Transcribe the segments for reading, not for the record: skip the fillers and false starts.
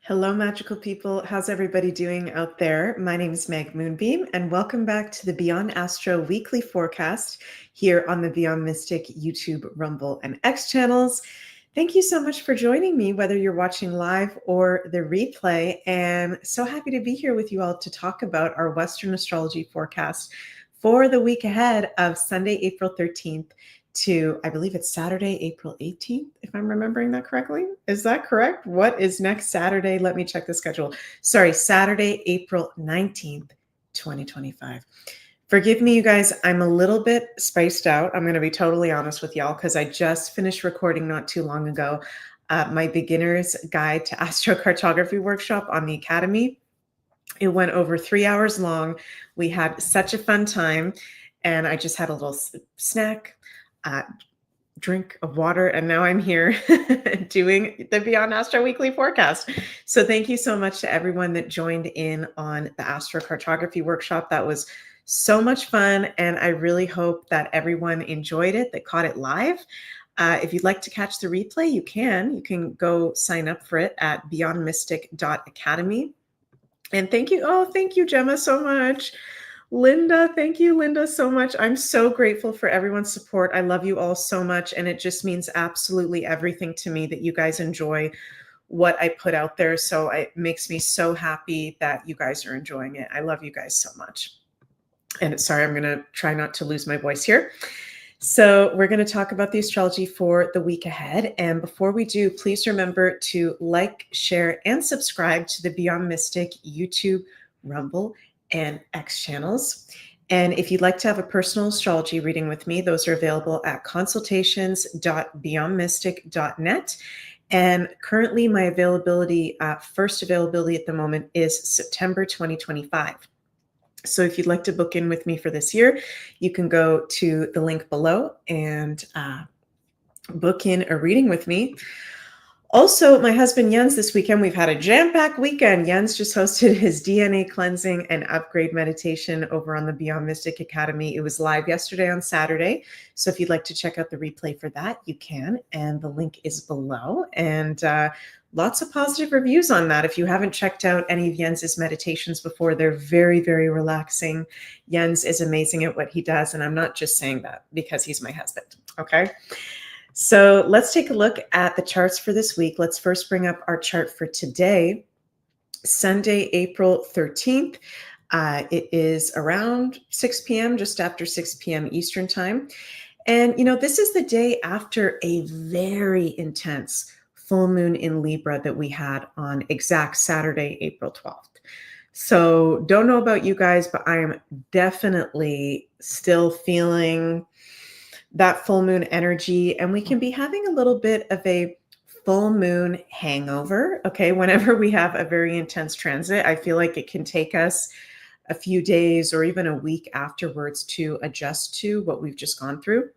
Hello, magical people. How's everybody doing out there? My name is Meg Moonbeam, and welcome back to the Beyond Astro weekly forecast here on the Beyond Mystic YouTube, Rumble, and X channels. Thank you so much for joining me, whether you're watching live or the replay. And so happy to be here with you all to talk about our Western astrology forecast for the week ahead of Sunday, April 13th to, I believe it's Saturday, April 18th, if I'm remembering that correctly. Is that correct? What is next Saturday? Let me check the schedule. Sorry, Saturday, April 19th, 2025. Forgive me, you guys, I'm a little bit spaced out. I'm going to be totally honest with y'all because I just finished recording not too long ago my beginner's guide to astrocartography workshop on the Academy. It went over 3 hours long. We had such a fun time, and I just had a little snack, drink of water, and now I'm here doing the Beyond Astro weekly forecast. So thank you so much to everyone that joined in on the astrocartography workshop. That was so much fun, and I really hope that everyone enjoyed it, that caught it live. If you'd like to catch the replay, you can. You can go sign up for it at beyondmystic.academy. And thank you. Oh, thank you, Gemma, so much. Linda, thank you, Linda, so much. I'm so grateful for everyone's support. I love you all so much. And it just means absolutely everything to me that you guys enjoy what I put out there. So it makes me so happy that you guys are enjoying it. I love you guys so much. And sorry, I'm going to try not to lose my voice here. So we're going to talk about the astrology for the week ahead. And before we do, please remember to like, share, and subscribe to the Beyond Mystic YouTube, Rumble, and X channels. And if you'd like to have a personal astrology reading with me, those are available at consultations.beyondmystic.net. And currently my availability, first availability at the moment is September 2025. So if you'd like to book in with me for this year, you can go to the link below and book in a reading with me. Also, my husband Jens, this weekend, we've had a jam-packed weekend. Jens just hosted his DNA cleansing and upgrade meditation over on the Beyond Mystic Academy. It was live yesterday on Saturday. So if you'd like to check out the replay for that, you can. And the link is below. And lots of positive reviews on that. If you haven't checked out any of Jens's meditations before, they're very, very relaxing. Jens is amazing at what he does. And I'm not just saying that because he's my husband. Okay. So let's take a look at the charts for this week. Let's first bring up our chart for today, Sunday, April 13th. It is around 6 p.m., just after 6 p.m. Eastern time. And, you know, this is the day after a very intense full moon in Libra that we had on exact Saturday, April 12th. So don't know about you guys, but I am definitely still feeling that full moon energy, and we can be having a little bit of a full moon hangover. Okay, whenever we have a very intense transit, I feel like it can take us a few days or even a week afterwards to adjust to what we've just gone through.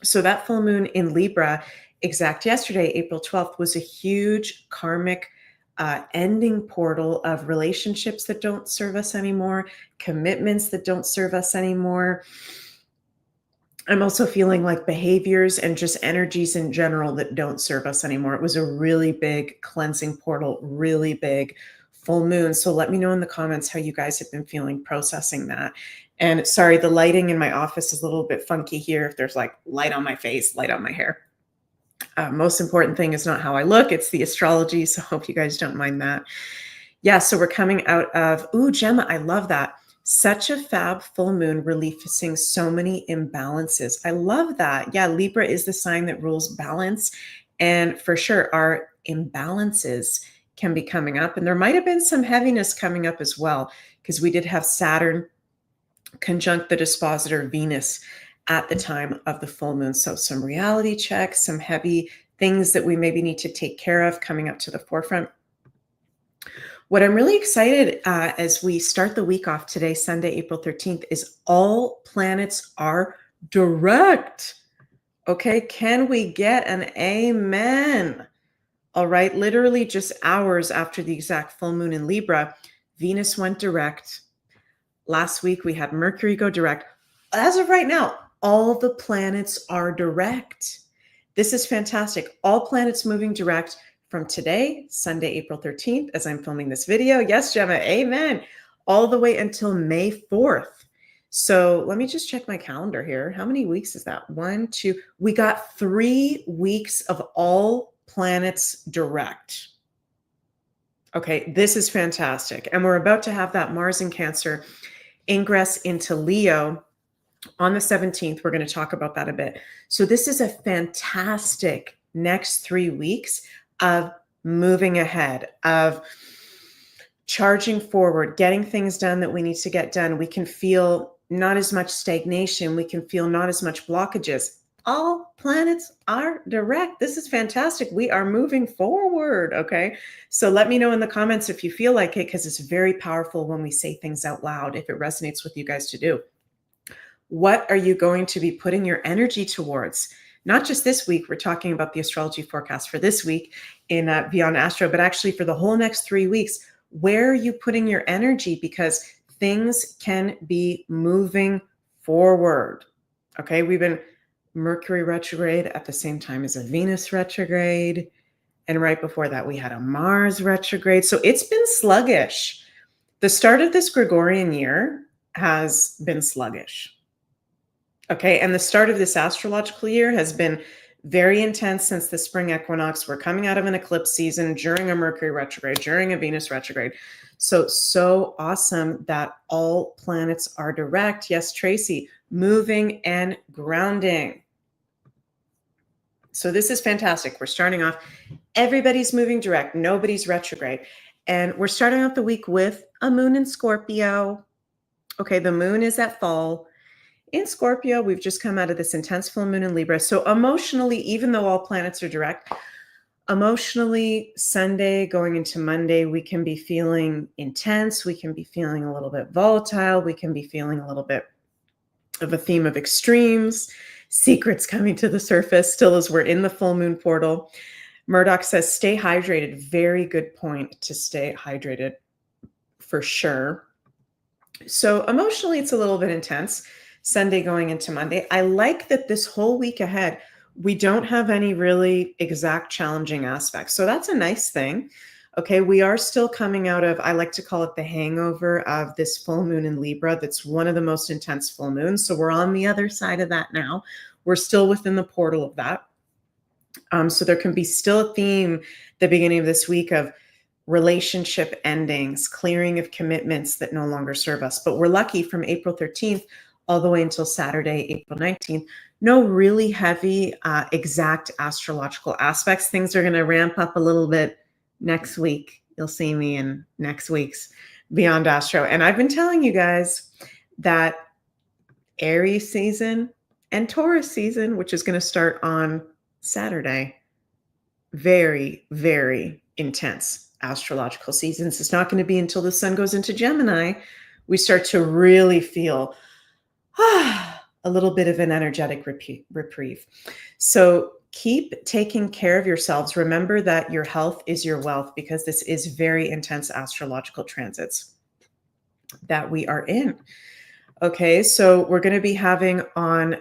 So that full moon in Libra, exact yesterday, April 12th, was a huge karmic ending portal of relationships that don't serve us anymore, commitments that don't serve us anymore. I'm also feeling like behaviors and just energies in general that don't serve us anymore. It was a really big cleansing portal, really big full moon. So let me know in the comments how you guys have been feeling processing that. And sorry, the lighting in my office is a little bit funky here. If there's like light on my face, light on my hair. Most important thing is not how I look, it's the astrology. So I hope you guys don't mind that. Yeah, so we're coming out of, ooh, Gemma, I love that. Such a fab full moon releasing so many imbalances. I love that. Yeah, Libra is the sign that rules balance. And for sure, our imbalances can be coming up. And there might have been some heaviness coming up as well, because we did have Saturn conjunct the dispositor Venus at the time of the full moon. So some reality checks, some heavy things that we maybe need to take care of coming up to the forefront. What I'm really excited as we start the week off today, Sunday, April 13th, is all planets are direct. Okay, can we get an amen? All right, literally just hours after the exact full moon in Libra, Venus went direct. Last week we had Mercury go direct. As of right now, all the planets are direct. This is fantastic. All planets moving direct from today, Sunday, April 13th, as I'm filming this video. Yes, Gemma, amen. All the way until May 4th. So let me just check my calendar here. How many weeks is that? 1, 2. We got 3 weeks of all planets direct. Okay, this is fantastic. And we're about to have that Mars in Cancer ingress into Leo on the 17th. We're going to talk about that a bit. So this is a fantastic next 3 weeks of moving ahead, of charging forward, getting things done that we need to get done. We can feel not as much stagnation. We can feel not as much blockages. All planets are direct. This is fantastic. We are moving forward. Okay. So let me know in the comments if you feel like it, because it's very powerful when we say things out loud, if it resonates with you guys to do. What are you going to be putting your energy towards? Not just this week. We're talking about the astrology forecast for this week in Beyond Astro, but actually for the whole next 3 weeks. Where are you putting your energy? Because things can be moving forward. Okay, we've been Mercury retrograde at the same time as a Venus retrograde. And right before that, we had a Mars retrograde. So it's been sluggish. The start of this Gregorian year has been sluggish. Okay, and the start of this astrological year has been very intense since the spring equinox. We're coming out of an eclipse season during a Mercury retrograde, during a Venus retrograde. So awesome that all planets are direct. Yes, Tracy, moving and grounding. So this is fantastic. We're starting off, everybody's moving direct, nobody's retrograde. And we're starting out the week with a moon in Scorpio. Okay, the moon is at fall. In Scorpio, we've just come out of this intense full moon in Libra. So emotionally, even though all planets are direct, emotionally, Sunday going into Monday, we can be feeling intense. We can be feeling a little bit volatile. We can be feeling a little bit of a theme of extremes, secrets coming to the surface still as we're in the full moon portal. Murdoch says, stay hydrated. Very good point to stay hydrated for sure. So emotionally, it's a little bit intense. Sunday going into Monday. I like that this whole week ahead, we don't have any really exact challenging aspects. So that's a nice thing. Okay, we are still coming out of, I like to call it the hangover of this full moon in Libra. That's one of the most intense full moons. So we're on the other side of that now. We're still within the portal of that. So there can be still a theme the beginning of this week of relationship endings, clearing of commitments that no longer serve us. But we're lucky from April 13th all the way until Saturday, April 19th. No really heavy, exact astrological aspects. Things are going to ramp up a little bit next week. You'll see me in next week's Beyond Astro. And I've been telling you guys that Aries season and Taurus season, which is going to start on Saturday, very, very intense astrological seasons. It's not going to be until the sun goes into Gemini we start to really feel a little bit of an energetic reprieve. So keep taking care of yourselves. Remember that your health is your wealth, because this is very intense astrological transits that we are in. Okay, so we're going to be having on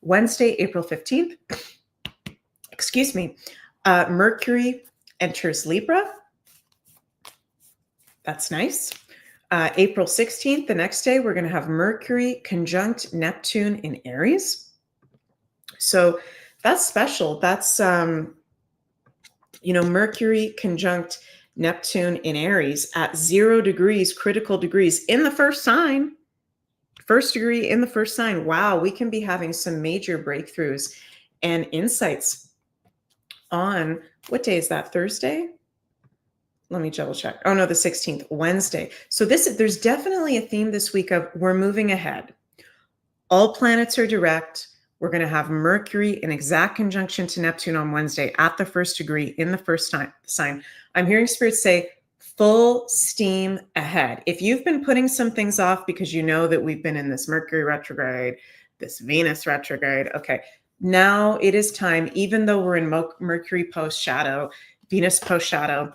Wednesday, April 15th, excuse me, Mercury enters Libra. That's nice. April 16th, the next day, we're going to have Mercury conjunct Neptune in Aries. So that's special. That's, Mercury conjunct Neptune in Aries at 0 degrees, critical degrees in the first sign. First degree in the first sign. Wow, we can be having some major breakthroughs and insights on, what day is that? Thursday? Let me double check. Oh no, the 16th, Wednesday. So there's definitely a theme this week of we're moving ahead. All planets are direct. We're going to have Mercury in exact conjunction to Neptune on Wednesday at the first degree in the first sign. I'm hearing spirits say full steam ahead. If you've been putting some things off because you know that we've been in this Mercury retrograde, this Venus retrograde, okay, now it is time, even though we're in Mercury post shadow, Venus post shadow,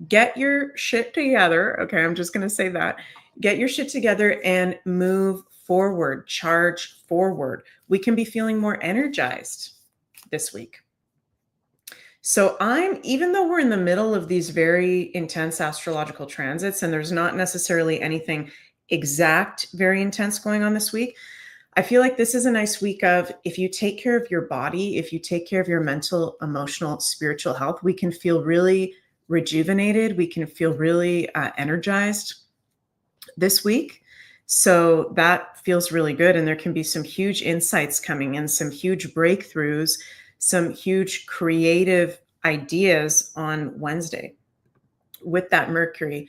get your shit together. Okay, I'm just going to say that. Get your shit together and move forward, charge forward. We can be feeling more energized this week. So even though we're in the middle of these very intense astrological transits, and there's not necessarily anything exact, very intense going on this week, I feel like this is a nice week of, if you take care of your body, if you take care of your mental, emotional, spiritual health, we can feel really rejuvenated. We can feel really energized this week. So that feels really good. And there can be some huge insights coming in, some huge breakthroughs, some huge creative ideas on Wednesday with that Mercury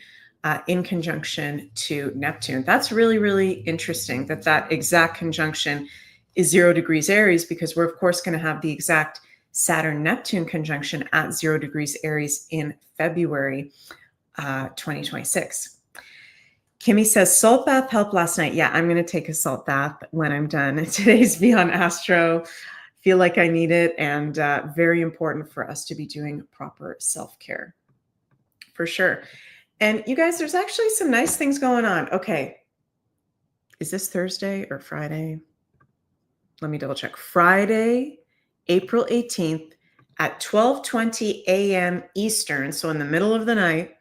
in conjunction to Neptune. That's really, really interesting that exact conjunction is 0 degrees Aries, because we're, of course, going to have the exact Saturn-Neptune conjunction at 0 degrees Aries in February 2026. Kimmy says, salt bath helped last night. Yeah, I'm going to take a salt bath when I'm done. Today's Beyond Astro. Feel like I need it, and very important for us to be doing proper self-care, for sure. And you guys, there's actually some nice things going on. Okay. Is this Thursday or Friday? Let me double check. Friday, April 18th at 12:20 a.m. Eastern. So in the middle of the night,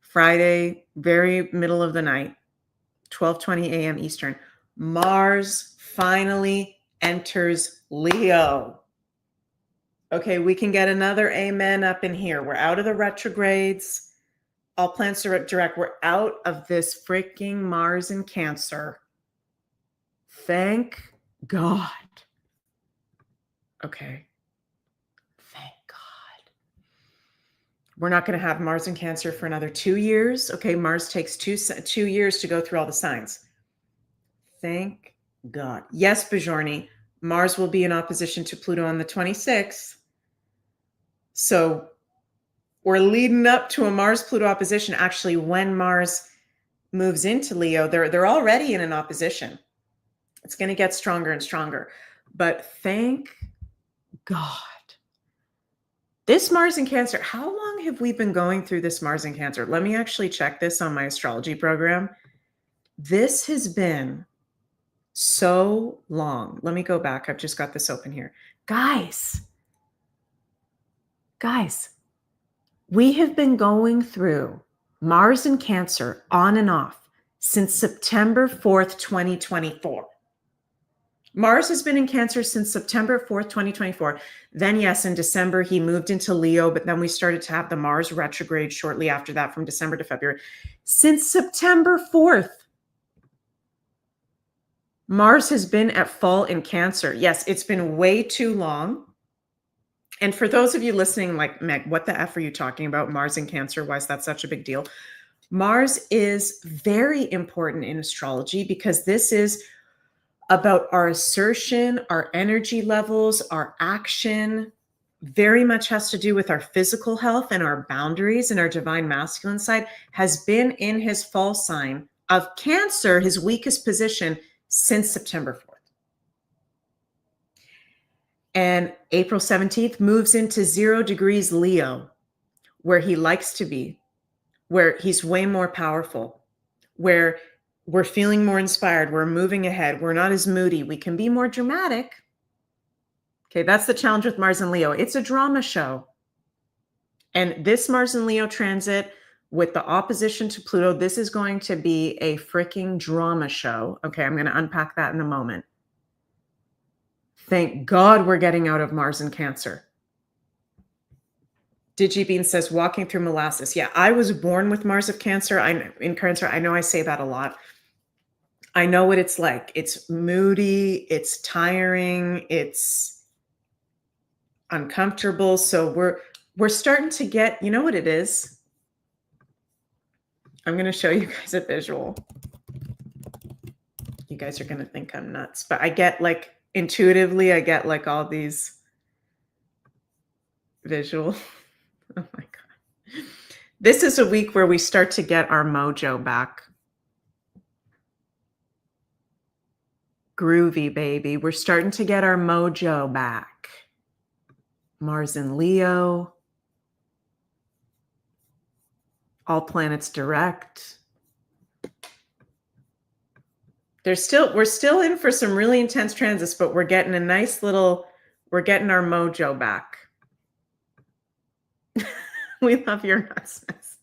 Friday, very middle of the night, 12:20 a.m. Eastern, Mars finally enters Leo. Okay, we can get another amen up in here. We're out of the retrogrades. All planets are direct. We're out of this freaking Mars in Cancer. Thank God. Okay. Thank God. We're not going to have Mars in Cancer for another 2 years. Okay, Mars takes two years to go through all the signs. Thank God. Yes, Bajorni, Mars will be in opposition to Pluto on the 26th. So we're leading up to a Mars-Pluto opposition. Actually, when Mars moves into Leo, they're already in an opposition. It's going to get stronger and stronger. But thank God. This Mars in Cancer, how long have we been going through this Mars in Cancer? Let me actually check this on my astrology program. This has been so long. Let me go back. I've just got this open here. Guys, we have been going through Mars in Cancer on and off since September 4th, 2024. Mars has been in Cancer since September 4th, 2024. Then, yes, in December, he moved into Leo, but then we started to have the Mars retrograde shortly after that, from December to February. Since September 4th, Mars has been at full in Cancer. Yes, it's been way too long. And for those of you listening, like, Meg, what the F are you talking about? Mars in Cancer, why is that such a big deal? Mars is very important in astrology because this is about our assertion, our energy levels, our action. Very much has to do with our physical health and our boundaries, and our divine masculine side has been in his fall sign of Cancer, his weakest position, since September 4th. And April 17th moves into 0 degrees Leo, where he likes to be, where he's way more powerful, where we're feeling more inspired, we're moving ahead, we're not as moody, we can be more dramatic. Okay, that's the challenge with Mars and Leo. It's a drama show. And this Mars and Leo transit with the opposition to Pluto, this is going to be a freaking drama show. Okay, I'm going to unpack that in a moment. Thank God we're getting out of Mars in Cancer. DigiBean says, walking through molasses. Yeah, I was born with Mars in Cancer. I know I say that a lot. I know what it's like. It's moody, it's tiring, it's uncomfortable. So we're starting to get, you know what it is? I'm going to show you guys a visual. You guys are going to think I'm nuts, but I get, like, intuitively, I get like all these visual. Oh my God. This is a week where we start to get our mojo back. Groovy, baby. We're starting to get our mojo back. Mars in Leo. All planets direct. We're still in for some really intense transits, but we're getting our mojo back. We love your nervousness.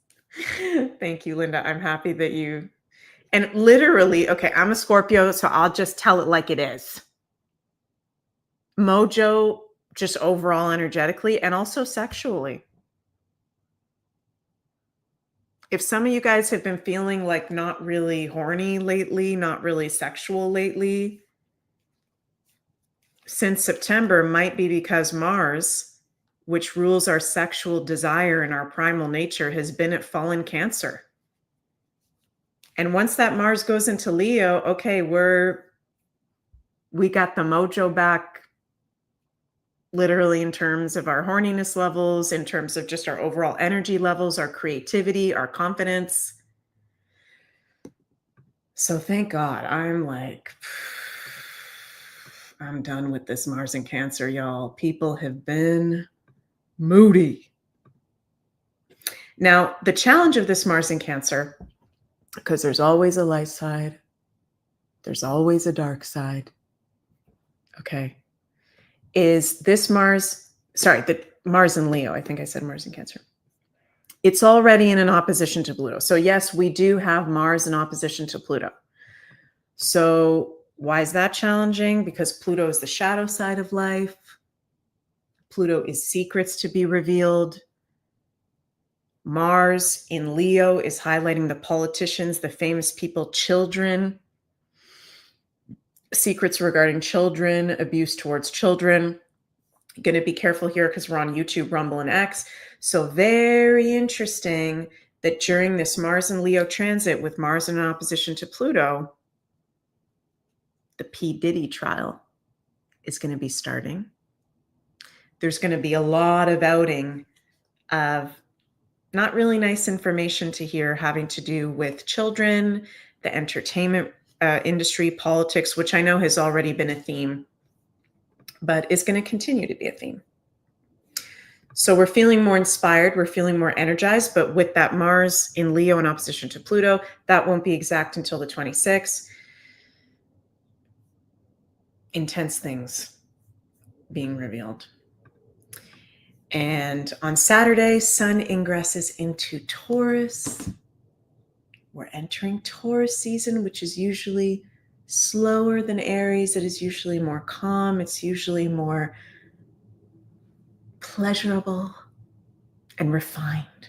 Thank you, Linda. I'm happy that you, and literally, okay, I'm a Scorpio, so I'll just tell it like it is. Mojo, just overall energetically and also sexually. If some of you guys have been feeling like not really horny lately, not really sexual lately, since September might be because Mars, which rules our sexual desire and our primal nature, has been at fallen Cancer. And once that Mars goes into Leo, okay, we got the mojo back, literally in terms of our horniness levels, in terms of just our overall energy levels, our creativity, our confidence. So thank God. I'm done with this Mars in Cancer, y'all. People have been moody. Now, the challenge of this Mars in Cancer, because there's always a light side, there's always a dark side, okay, is this the Mars in Leo. I think I said Mars in Cancer. It's already in an opposition to Pluto. So yes, we do have Mars in opposition to Pluto. So why is that challenging? Because Pluto is the shadow side of life. Pluto is secrets to be revealed. Mars in Leo is highlighting the politicians, the famous people, children, secrets regarding children, abuse towards children. Going to be careful here because we're on YouTube, Rumble, and X. So very interesting that during this Mars and Leo transit with Mars in opposition to Pluto, the P. Diddy trial is going to be starting. There's going to be a lot of outing of not really nice information to hear having to do with children, the entertainment industry, politics, which I know has already been a theme, but is going to continue to be a theme. So we're feeling more inspired, we're feeling more energized, but with that Mars in Leo in opposition to Pluto, that won't be exact until the 26th. Intense things being revealed. And on Saturday, Sun ingresses into Taurus. We're entering Taurus season, which is usually slower than Aries. It is usually more calm. It's usually more pleasurable and refined.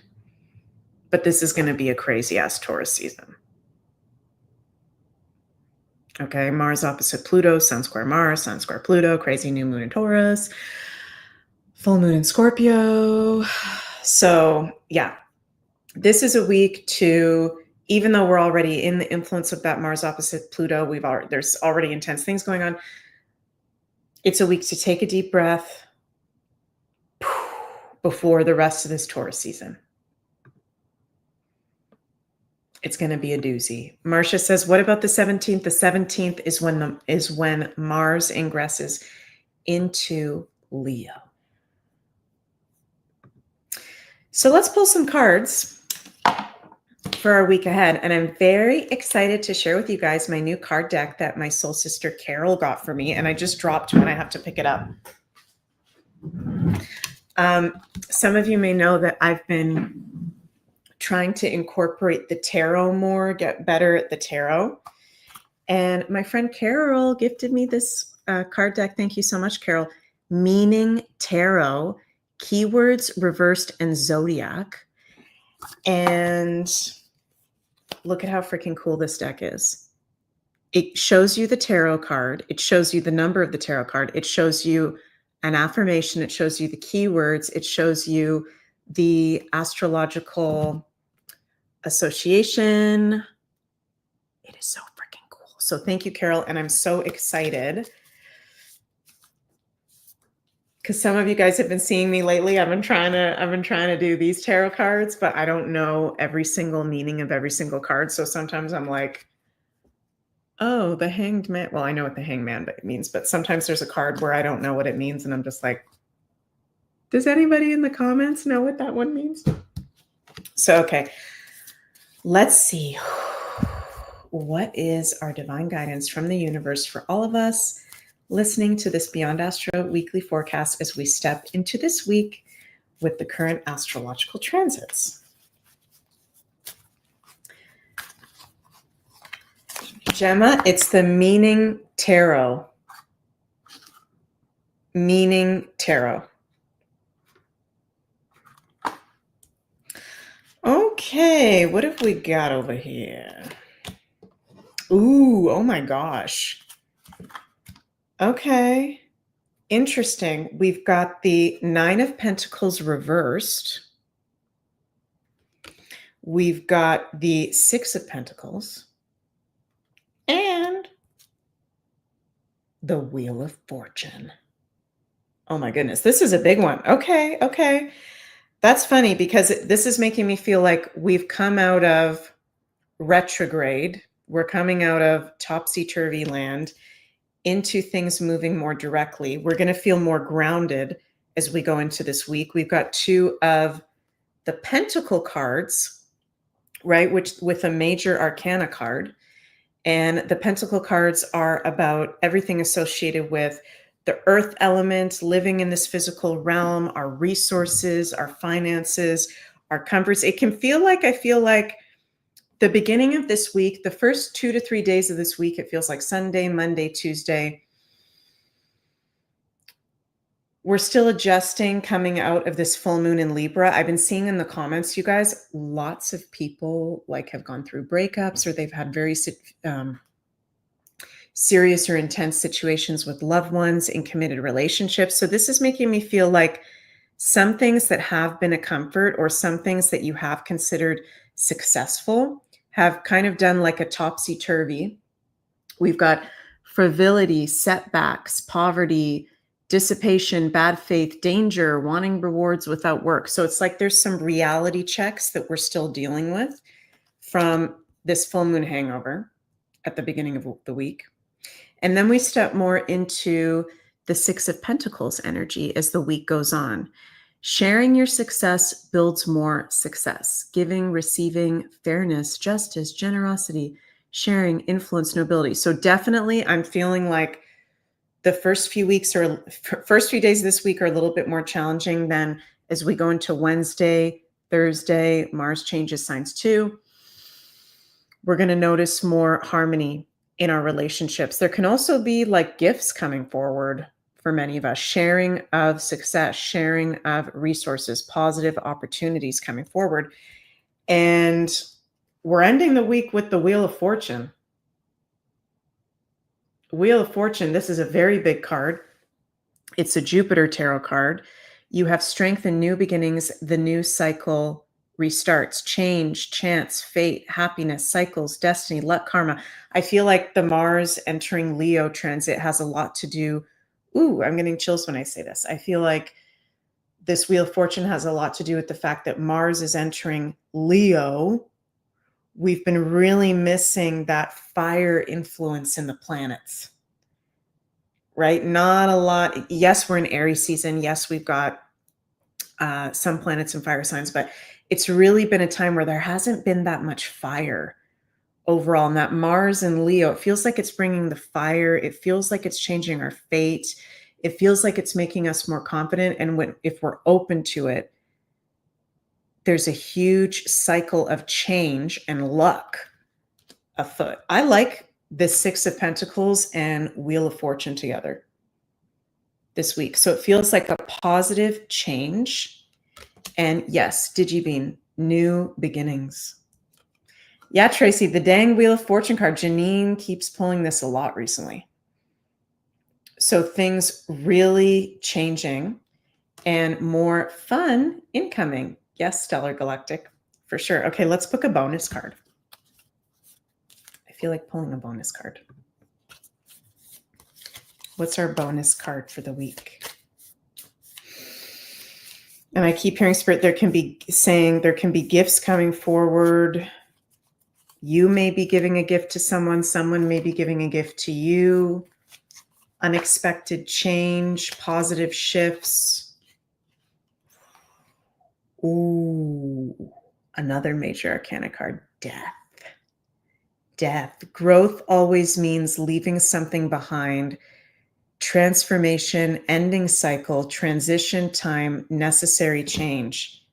But this is going to be a crazy ass Taurus season. Okay, Mars opposite Pluto, Sun square Mars, Sun square Pluto, crazy new moon in Taurus, full moon in Scorpio. So yeah, this is a week to, even though we're already in the influence of that Mars opposite Pluto, there's already intense things going on. It's a week to take a deep breath before the rest of this Taurus season. It's going to be a doozy. Marcia says, what about the 17th? The 17th is when Mars ingresses into Leo. So let's pull some cards for our week ahead. And I'm very excited to share with you guys my new card deck that my soul sister Carol got for me. And I just dropped when I have to pick it up. Some of you may know that I've been trying to incorporate the tarot more, get better at the tarot. And my friend Carol gifted me this card deck. Thank you so much, Carol. Meaning Tarot, Keywords, Reversed, and Zodiac. And look at how freaking cool this deck is. It shows you the tarot card. It shows you the number of the tarot card. It shows you an affirmation. It shows you the keywords. It shows you the astrological association. It is so freaking cool. So thank you, Carol. And I'm so excited because some of you guys have been seeing me lately. I've been trying to do these tarot cards, but I don't know every single meaning of every single card. So sometimes I'm like, oh, the Hanged Man. Well, I know what the Hanged Man means, but sometimes there's a card where I don't know what it means. And I'm just like, does anybody in the comments know what that one means? So, okay. Let's see. What is our divine guidance from the universe for all of us listening to this Beyond Astro weekly forecast as we step into this week, with the current astrological transits. Gemma, it's the Meaning Tarot. Meaning Tarot. Okay, what have we got over here? Ooh, oh my gosh. Okay, interesting. We've got the Nine of Pentacles reversed. We've got the Six of Pentacles. And the Wheel of Fortune. Oh my goodness, this is a big one. Okay, okay. That's funny because this is making me feel like we've come out of retrograde. We're coming out of topsy-turvy land into things moving more directly. We're going to feel more grounded as we go into this week. We've got two of the Pentacle cards, right, which with a major arcana card. And the Pentacle cards are about everything associated with the earth element, living in this physical realm, our resources, our finances, our comforts. It can feel like, I feel like the beginning of this week, the first 2 to 3 days of this week, it feels like Sunday, Monday, Tuesday. We're still adjusting coming out of this full moon in Libra. I've been seeing in the comments, you guys, lots of people like have gone through breakups or they've had very serious or intense situations with loved ones in committed relationships. So this is making me feel like some things that have been a comfort or some things that you have considered successful have kind of done like a topsy-turvy. We've got frivolity, setbacks, poverty, dissipation, bad faith, danger, wanting rewards without work. So it's like there's some reality checks that we're still dealing with from this full moon hangover at the beginning of the week. And then we step more into the Six of Pentacles energy as the week goes on. Sharing your success builds more success. Giving, receiving, fairness, justice, generosity, sharing, influence, nobility. So definitely I'm feeling like the first few days of this week are a little bit more challenging than as we go into Wednesday, Thursday, Mars changes signs too. We're going to notice more harmony in our relationships. There can also be like gifts coming forward for many of us, sharing of success, sharing of resources, positive opportunities coming forward. And we're ending the week with the Wheel of Fortune. Wheel of Fortune, this is a very big card. It's a Jupiter tarot card. You have strength and new beginnings. The new cycle restarts, change, chance, fate, happiness, cycles, destiny, luck, karma. I feel like the Mars entering Leo transit has a lot to do. Ooh, I'm getting chills when I say this. I feel like this Wheel of Fortune has a lot to do with the fact that Mars is entering Leo. We've been really missing that fire influence in the planets, right? Not a lot. Yes, we're in Aries season. Yes, we've got some planets and fire signs, but it's really been a time where there hasn't been that much fire overall. And that Mars and Leo, it feels like it's bringing the fire. It feels like it's changing our fate. It feels like it's making us more confident. And if we're open to it, there's a huge cycle of change and luck afoot. I like the Six of Pentacles and Wheel of Fortune together this week. So it feels like a positive change. And yes, Digibean, new beginnings. Yeah, Tracy, the dang Wheel of Fortune card. Janine keeps pulling this a lot recently. So things really changing and more fun incoming. Yes, Stellar Galactic, for sure. Okay, let's book a bonus card. I feel like pulling a bonus card. What's our bonus card for the week? And I keep hearing Spirit, there can be gifts coming forward. You may be giving a gift to someone. Someone may be giving a gift to you. Unexpected change, positive shifts. Ooh, another major arcana card, death. Death. Growth always means leaving something behind, transformation, ending cycle, transition time, necessary change.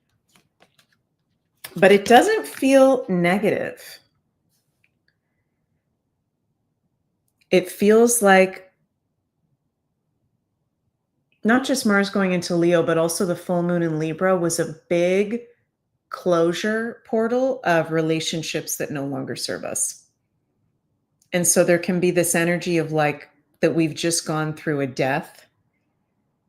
But it doesn't feel negative. It feels like not just Mars going into Leo, but also the full moon in Libra was a big closure portal of relationships that no longer serve us. And so there can be this energy of like that we've just gone through a death,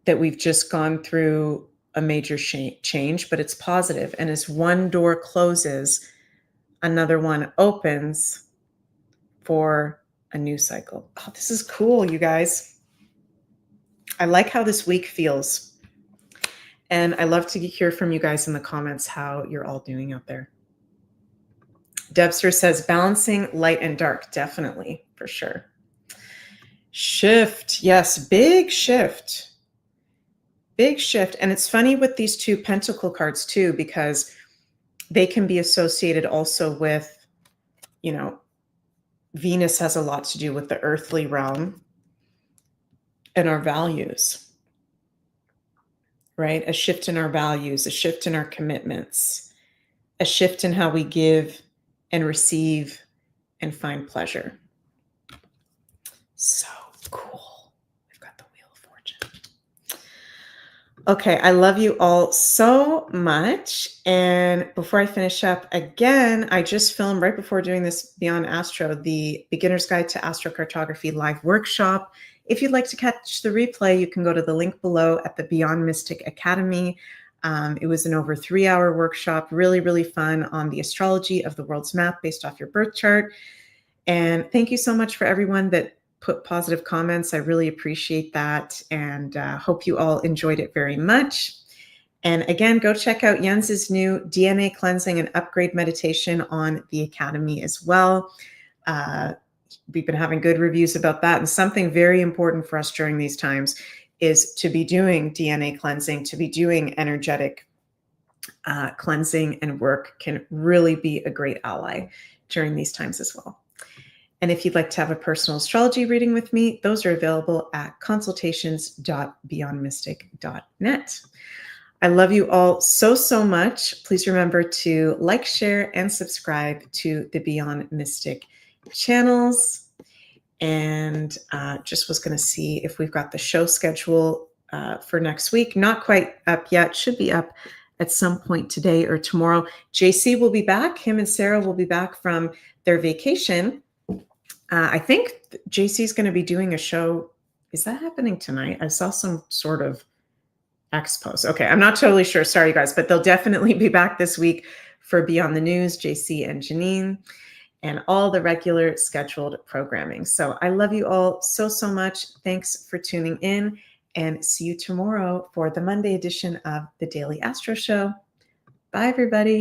that we've just gone through a major change, but it's positive. And as one door closes, another one opens for a new cycle. Oh, this is cool, you guys. I like how this week feels. And I love to hear from you guys in the comments how you're all doing out there. Debster says balancing light and dark. Definitely, for sure. Shift. Yes, big shift. Big shift. And it's funny with these two pentacle cards too, because they can be associated also with, you know, Venus has a lot to do with the earthly realm and our values, right? A shift in our values, a shift in our commitments, a shift in how we give and receive and find pleasure. So cool. We've got the Wheel of Fortune. Okay, I love you all so much. And before I finish up, again, I just filmed right before doing this Beyond Astro, the Beginner's Guide to Astrocartography live workshop. If you'd like to catch the replay, you can go to the link below at the Beyond Mystic Academy. It was an over 3-hour workshop, really, really fun on the astrology of the world's map based off your birth chart. And thank you so much for everyone that put positive comments. I really appreciate that, and hope you all enjoyed it very much. And again, go check out Jens's new DNA cleansing and upgrade meditation on the Academy as well. We've been having good reviews about that, and something very important for us during these times is to be doing DNA cleansing, to be doing energetic cleansing and work can really be a great ally during these times as well. And if you'd like to have a personal astrology reading with me, those are available at consultations.beyondmystic.net. I love you all so, so much. Please remember to like, share, and subscribe to the Beyond Mystic channels. And just was going to see if we've got the show schedule for next week. Not quite up yet. Should be up at some point today or tomorrow. JC will be back. Him and Sarah will be back from their vacation. I think JC is going to be doing a show. Is that happening tonight? I saw some sort of expos. Okay, I'm not totally sure. Sorry, you guys, but they'll definitely be back this week for Beyond the News, JC and Janine, and all the regular scheduled programming. So I love you all so, so much. Thanks for tuning in, and see you tomorrow for the Monday edition of the Daily Astro Show. Bye, everybody.